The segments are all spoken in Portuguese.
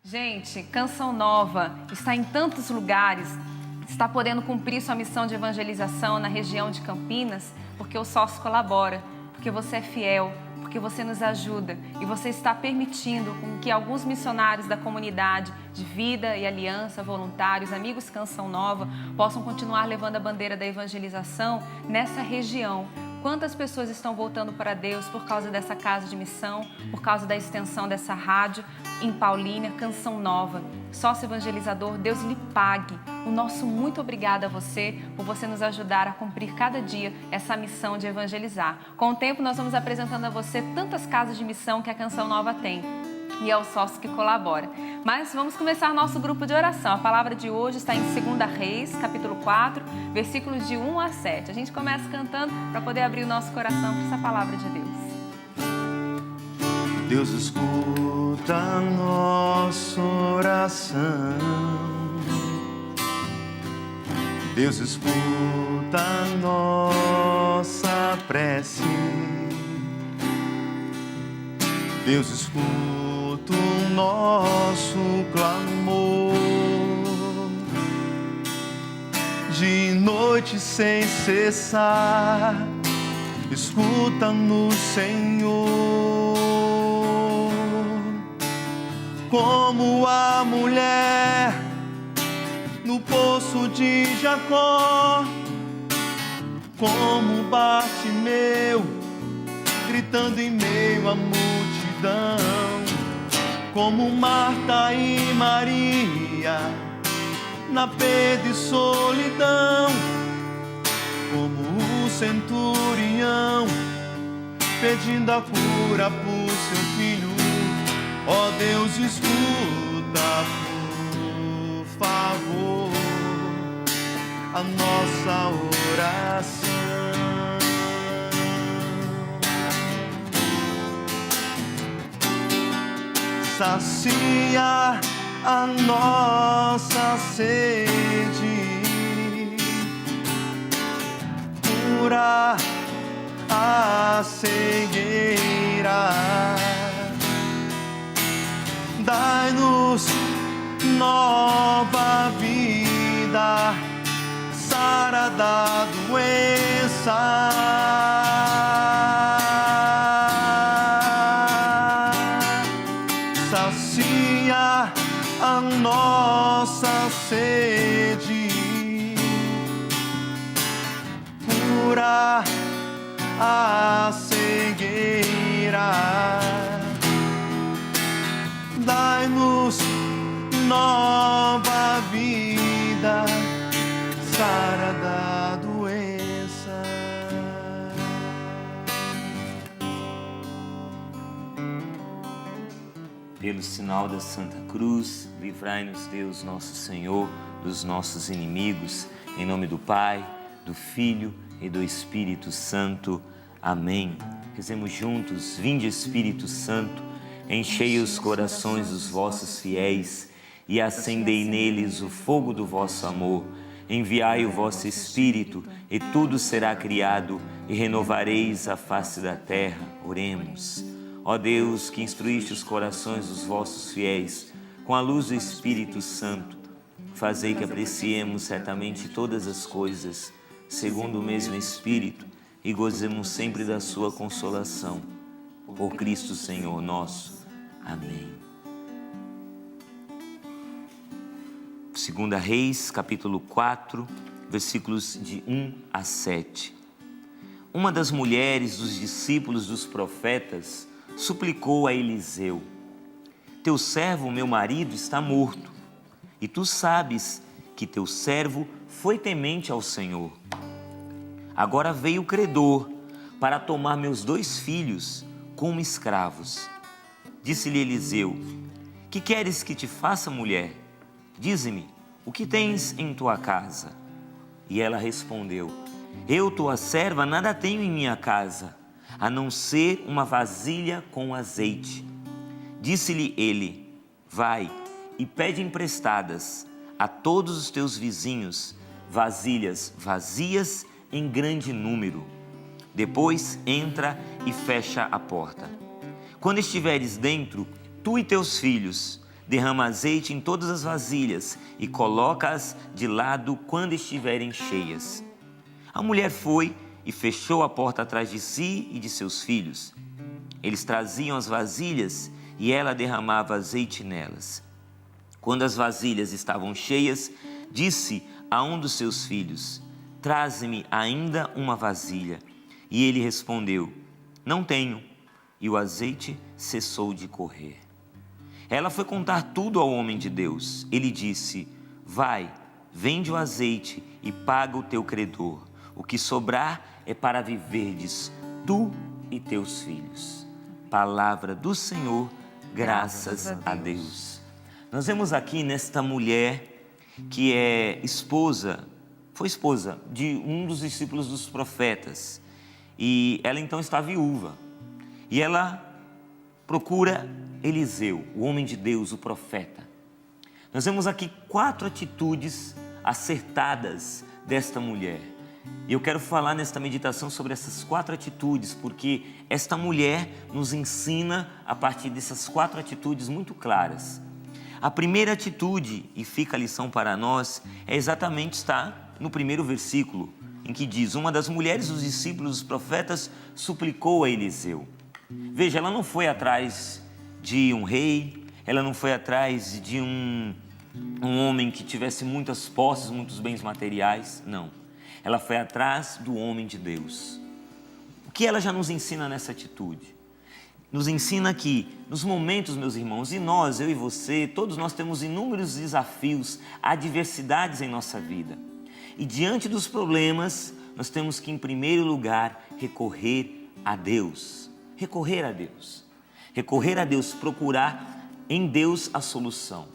Gente, Canção Nova está em tantos lugares, está podendo cumprir sua missão de evangelização na região de Campinas, porque o sócio colabora, porque você é fiel, porque você nos ajuda e você está permitindo com que alguns missionários da comunidade de Vida e Aliança, voluntários, amigos Canção Nova, possam continuar levando a bandeira da evangelização nessa região. Quantas pessoas estão voltando para Deus por causa dessa casa de missão, por causa da extensão dessa rádio em Paulínia, Canção Nova. Sócio evangelizador, Deus lhe pague. O nosso muito obrigado a você por você nos ajudar a cumprir cada dia essa missão de evangelizar. Com o tempo nós vamos apresentando a você tantas casas de missão que a Canção Nova tem. E é o sócio que colabora. Mas vamos começar nosso grupo de oração. A palavra de hoje está em 2 Reis, capítulo 4, versículos de 1 a 7. A gente começa cantando para poder abrir o nosso coração para essa palavra de Deus. Deus escuta a nossa oração. Deus escuta a nossa prece. Deus escuta o nosso clamor, de noite sem cessar, escuta-nos, Senhor, como a mulher no poço de Jacó, como Bartimeu, gritando em meio à multidão, como Marta e Maria, na perda e solidão, como o centurião, pedindo a cura por seu filho. Ó Deus, escuta, por favor, a nossa oração. Sacia a nossa sede, cura a cegueira, dai-nos nova vida, sara da doença. Sacia a nossa sede, cura a cegueira, dai-nos nova vida, sara da doença. Pelo sinal da Santa Cruz, livrai-nos Deus nosso Senhor dos nossos inimigos, em nome do Pai, do Filho e do Espírito Santo. Amém. Rezemos juntos. Vinde, Espírito Santo, enchei os corações dos vossos fiéis e acendei neles o fogo do vosso amor. Enviai o vosso Espírito e tudo será criado e renovareis a face da terra. Oremos. Ó Deus, que instruíste os corações dos vossos fiéis com a luz do Espírito Santo, fazei que apreciemos certamente todas as coisas, segundo o mesmo Espírito, e gozemos sempre da sua consolação. Por Cristo Senhor nosso. Amém. 2 Reis, capítulo 4, versículos de 1 a 7. Uma das mulheres dos discípulos dos profetas suplicou a Eliseu: teu servo, meu marido, está morto, e tu sabes que teu servo foi temente ao Senhor. Agora veio o credor para tomar meus 2 filhos como escravos. Disse-lhe Eliseu: que queres que te faça, mulher? Dize-me, o que tens em tua casa? E ela respondeu: eu, tua serva, nada tenho em minha casa, a não ser uma vasilha com azeite. Disse-lhe ele: vai e pede emprestadas a todos os teus vizinhos vasilhas vazias em grande número. Depois entra e fecha a porta. Quando estiveres dentro, tu e teus filhos, derrama azeite em todas as vasilhas e coloca-as de lado quando estiverem cheias. A mulher foi e fechou a porta atrás de si e de seus filhos. Eles traziam as vasilhas e ela derramava azeite nelas. Quando as vasilhas estavam cheias, disse a um dos seus filhos: traze-me ainda uma vasilha. E ele respondeu: não tenho. E o azeite cessou de correr. Ela foi contar tudo ao homem de Deus. Ele disse: vai, vende o azeite e paga o teu credor. O que sobrar é para viverdes tu e teus filhos. Palavra do Senhor, graças a Deus. Nós vemos aqui nesta mulher que foi esposa de um dos discípulos dos profetas. E ela então está viúva. E ela procura Eliseu, o homem de Deus, o profeta. Nós vemos aqui 4 atitudes acertadas desta mulher. E eu quero falar nesta meditação sobre essas 4 atitudes, porque esta mulher nos ensina a partir dessas 4 atitudes muito claras. A primeira atitude, e fica a lição para nós, é exatamente estar no primeiro versículo, em que diz: uma das mulheres dos discípulos dos profetas suplicou a Eliseu. Veja, ela não foi atrás de um rei, ela não foi atrás de um homem que tivesse muitas posses, muitos bens materiais, não. Ela foi atrás do homem de Deus. O que ela já nos ensina nessa atitude? Nos ensina que nos momentos, meus irmãos, e nós, eu e você, todos nós temos inúmeros desafios, adversidades em nossa vida. E diante dos problemas, nós temos que, em primeiro lugar, recorrer a Deus. Recorrer a Deus. Recorrer a Deus, procurar em Deus a solução.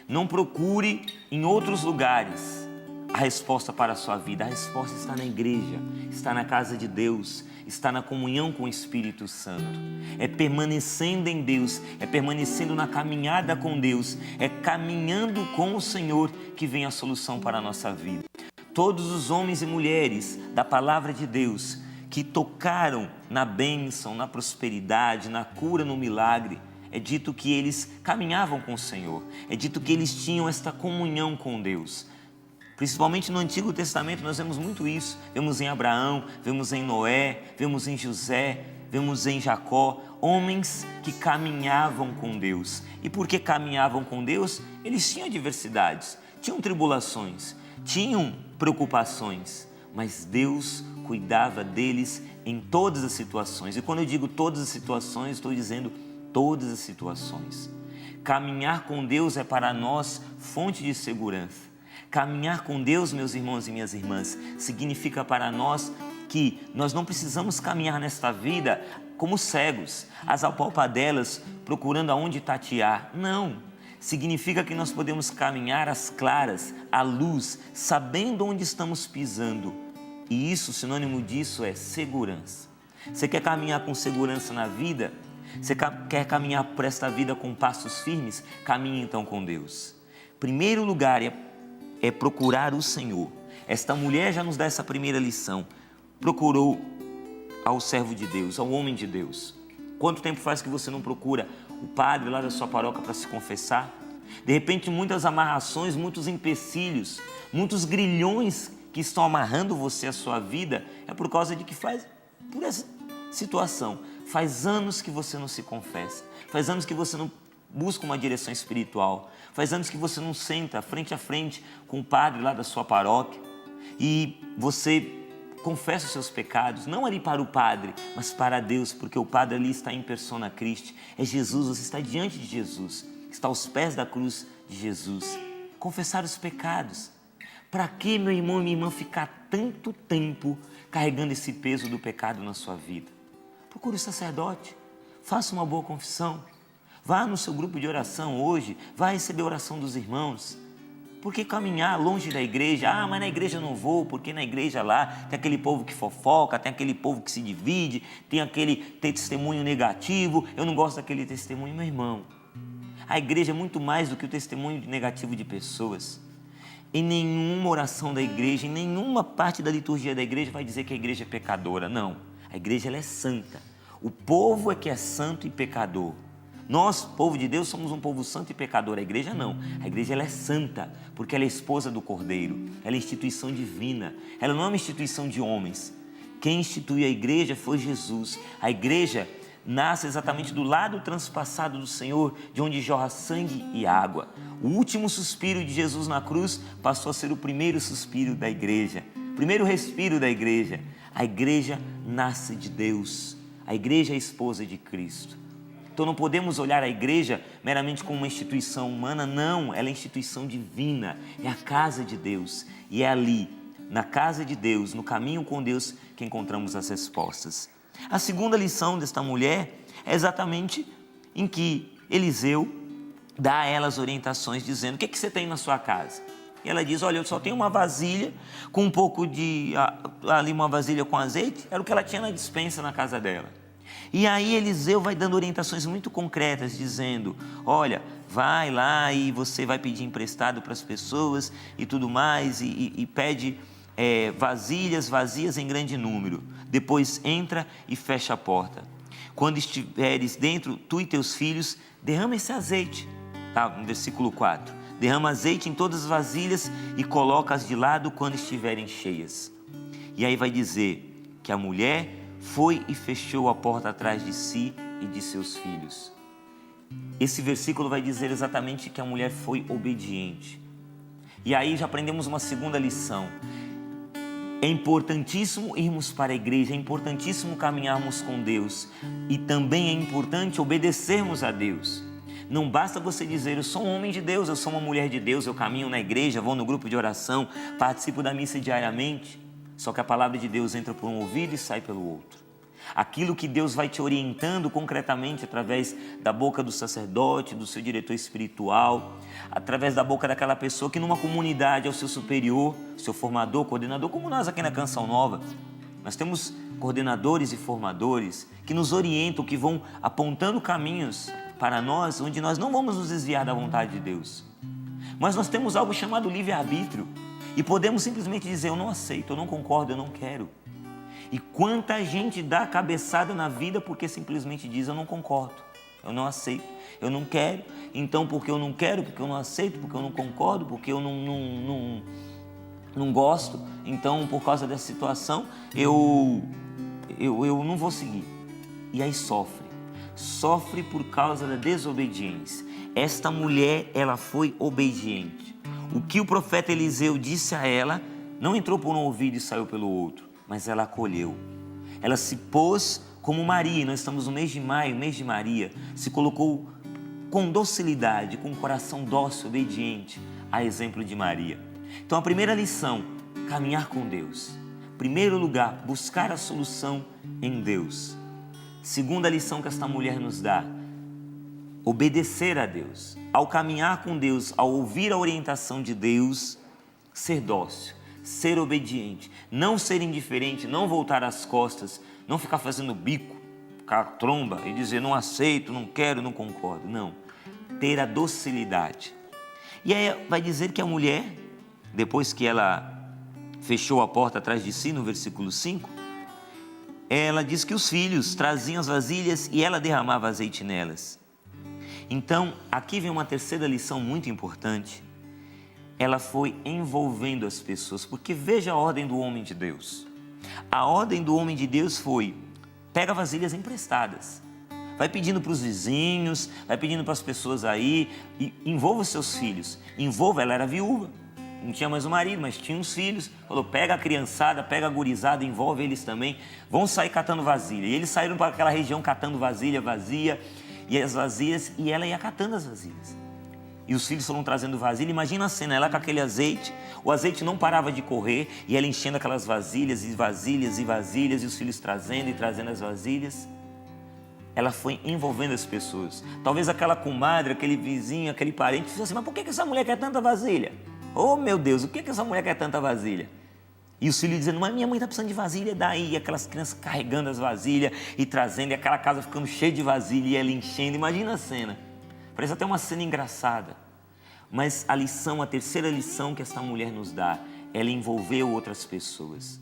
Não procure em outros lugares a resposta para a sua vida. A resposta está na igreja, está na casa de Deus, está na comunhão com o Espírito Santo. É permanecendo em Deus, é permanecendo na caminhada com Deus, é caminhando com o Senhor que vem a solução para a nossa vida. Todos os homens e mulheres da palavra de Deus que tocaram na bênção, na prosperidade, na cura, no milagre, é dito que eles caminhavam com o Senhor, é dito que eles tinham esta comunhão com Deus. Principalmente no Antigo Testamento nós vemos muito isso. Vemos em Abraão, vemos em Noé, vemos em José, vemos em Jacó, homens que caminhavam com Deus. E porque caminhavam com Deus, eles tinham adversidades, tinham tribulações, tinham preocupações, mas Deus cuidava deles em todas as situações. E quando eu digo todas as situações, estou dizendo todas as situações. Caminhar com Deus é para nós fonte de segurança. Caminhar com Deus, meus irmãos e minhas irmãs, significa para nós que nós não precisamos caminhar nesta vida como cegos, às apalpadelas, procurando aonde tatear. Não. Significa que nós podemos caminhar às claras, à luz, sabendo onde estamos pisando. E isso, sinônimo disso é segurança. Você quer caminhar com segurança na vida? Você quer caminhar por esta vida com passos firmes? Caminhe então com Deus. Primeiro lugar é procurar o Senhor. Esta mulher já nos dá essa primeira lição. Procurou ao servo de Deus, ao homem de Deus. Quanto tempo faz que você não procura o padre lá da sua paróquia para se confessar? De repente, muitas amarrações, muitos empecilhos, muitos grilhões que estão amarrando você à sua vida, é por causa de que por essa situação. Faz anos que você não se confessa, faz anos que você não busca uma direção espiritual, faz anos que você não senta frente a frente com o padre lá da sua paróquia e você confessa os seus pecados, não ali para o padre, mas para Deus, porque o padre ali está em persona Christi, é Jesus, você está diante de Jesus, está aos pés da cruz de Jesus. Confessar os pecados. Para que, meu irmão e minha irmã, ficar tanto tempo carregando esse peso do pecado na sua vida? Procure o sacerdote, faça uma boa confissão, vá no seu grupo de oração hoje, vá receber a oração dos irmãos. Por que caminhar longe da igreja? Ah, mas na igreja eu não vou, porque na igreja lá tem aquele povo que fofoca, tem aquele povo que se divide, tem testemunho negativo, eu não gosto daquele testemunho. Meu irmão, a igreja é muito mais do que o testemunho negativo de pessoas. Em nenhuma oração da igreja, em nenhuma parte da liturgia da igreja vai dizer que a igreja é pecadora. Não, a igreja ela é santa. O povo é que é santo e pecador. Nós, povo de Deus, somos um povo santo e pecador. A igreja não. A igreja ela é santa, porque ela é esposa do Cordeiro. Ela é instituição divina. Ela não é uma instituição de homens. Quem instituiu a igreja foi Jesus. A igreja nasce exatamente do lado transpassado do Senhor, de onde jorra sangue e água. O último suspiro de Jesus na cruz passou a ser o primeiro suspiro da igreja, o primeiro respiro da igreja. A igreja nasce de Deus. A igreja é a esposa de Cristo. Então não podemos olhar a igreja meramente como uma instituição humana, não, ela é instituição divina, é a casa de Deus. E é ali, na casa de Deus, no caminho com Deus, que encontramos as respostas. A segunda lição desta mulher é exatamente em que Eliseu dá a ela as orientações, dizendo: o que você tem na sua casa? E ela diz: olha, eu só tenho uma vasilha com um pouco de, ali uma vasilha com azeite, era o que ela tinha na despensa na casa dela. E aí Eliseu vai dando orientações muito concretas, dizendo: olha, vai lá e você vai pedir emprestado para as pessoas e tudo mais, e pede vasilhas vazias em grande número. Depois entra e fecha a porta. Quando estiveres dentro, tu e teus filhos, derrama esse azeite. Tá, no versículo 4. Derrama azeite em todas as vasilhas e coloca-as de lado quando estiverem cheias. E aí vai dizer que a mulher foi e fechou a porta atrás de si e de seus filhos. Esse versículo vai dizer exatamente que a mulher foi obediente. E aí já aprendemos uma segunda lição. É importantíssimo irmos para a igreja, é importantíssimo caminharmos com Deus e também é importante obedecermos a Deus. Não basta você dizer: eu sou um homem de Deus, eu sou uma mulher de Deus, eu caminho na igreja, vou no grupo de oração, participo da missa diariamente. Só que a palavra de Deus entra por um ouvido e sai pelo outro. Aquilo que Deus vai te orientando concretamente através da boca do sacerdote, do seu diretor espiritual, através da boca daquela pessoa que numa comunidade é o seu superior, seu formador, coordenador, como nós aqui na Canção Nova. Nós temos coordenadores e formadores que nos orientam, que vão apontando caminhos para nós, onde nós não vamos nos desviar da vontade de Deus. Mas nós temos algo chamado livre-arbítrio e podemos simplesmente dizer: eu não aceito, eu não concordo, eu não quero. E quanta gente dá cabeçada na vida porque simplesmente diz: eu não concordo, eu não aceito, eu não quero. Então, porque eu não quero, porque eu não aceito, porque eu não concordo, porque eu não gosto, então por causa dessa situação eu não vou seguir. E aí sofre por causa da desobediência. Esta mulher, ela foi obediente. O que o profeta Eliseu disse a ela não entrou por um ouvido e saiu pelo outro, mas ela acolheu. Ela se pôs como Maria, nós estamos no mês de maio, mês de Maria, se colocou com docilidade, com um coração dócil, obediente, a exemplo de Maria. Então a primeira lição: caminhar com Deus. Primeiro lugar, buscar a solução em Deus. Segunda lição que esta mulher nos dá: obedecer a Deus. Ao caminhar com Deus, ao ouvir a orientação de Deus, ser dócil, ser obediente, não ser indiferente, não voltar as costas, não ficar fazendo bico, ficar tromba e dizer: não aceito, não quero, não concordo. Não, ter a docilidade. E aí vai dizer que a mulher, depois que ela fechou a porta atrás de si, no versículo 5, ela diz que os filhos traziam as vasilhas e ela derramava azeite nelas. Então, aqui vem uma terceira lição muito importante. Ela foi envolvendo as pessoas, porque veja a ordem do homem de Deus. A ordem do homem de Deus foi: pega vasilhas emprestadas, vai pedindo para os vizinhos, vai pedindo para as pessoas aí, e envolva os seus filhos. Envolva, ela era viúva, não tinha mais o marido, mas tinha uns filhos. Falou: pega a criançada, pega a gurizada, envolve eles também, vão sair catando vasilha. E eles saíram para aquela região catando vasilha vazia, e as vasilhas, e ela ia catando as vasilhas. E os filhos foram trazendo vasilha. Imagina a cena, ela com aquele azeite, o azeite não parava de correr, e ela enchendo aquelas vasilhas e vasilhas e vasilhas, e os filhos trazendo e trazendo as vasilhas. Ela foi envolvendo as pessoas. Talvez aquela comadre, aquele vizinho, aquele parente, disse assim: mas por que essa mulher quer tanta vasilha? Oh meu Deus, o que essa mulher quer tanta vasilha? E os filhos dizendo: mas minha mãe está precisando de vasilha, daí? E aquelas crianças carregando as vasilhas e trazendo, e aquela casa ficando cheia de vasilha e ela enchendo. Imagina a cena. Parece até uma cena engraçada. Mas a terceira lição que essa mulher nos dá, ela envolveu outras pessoas.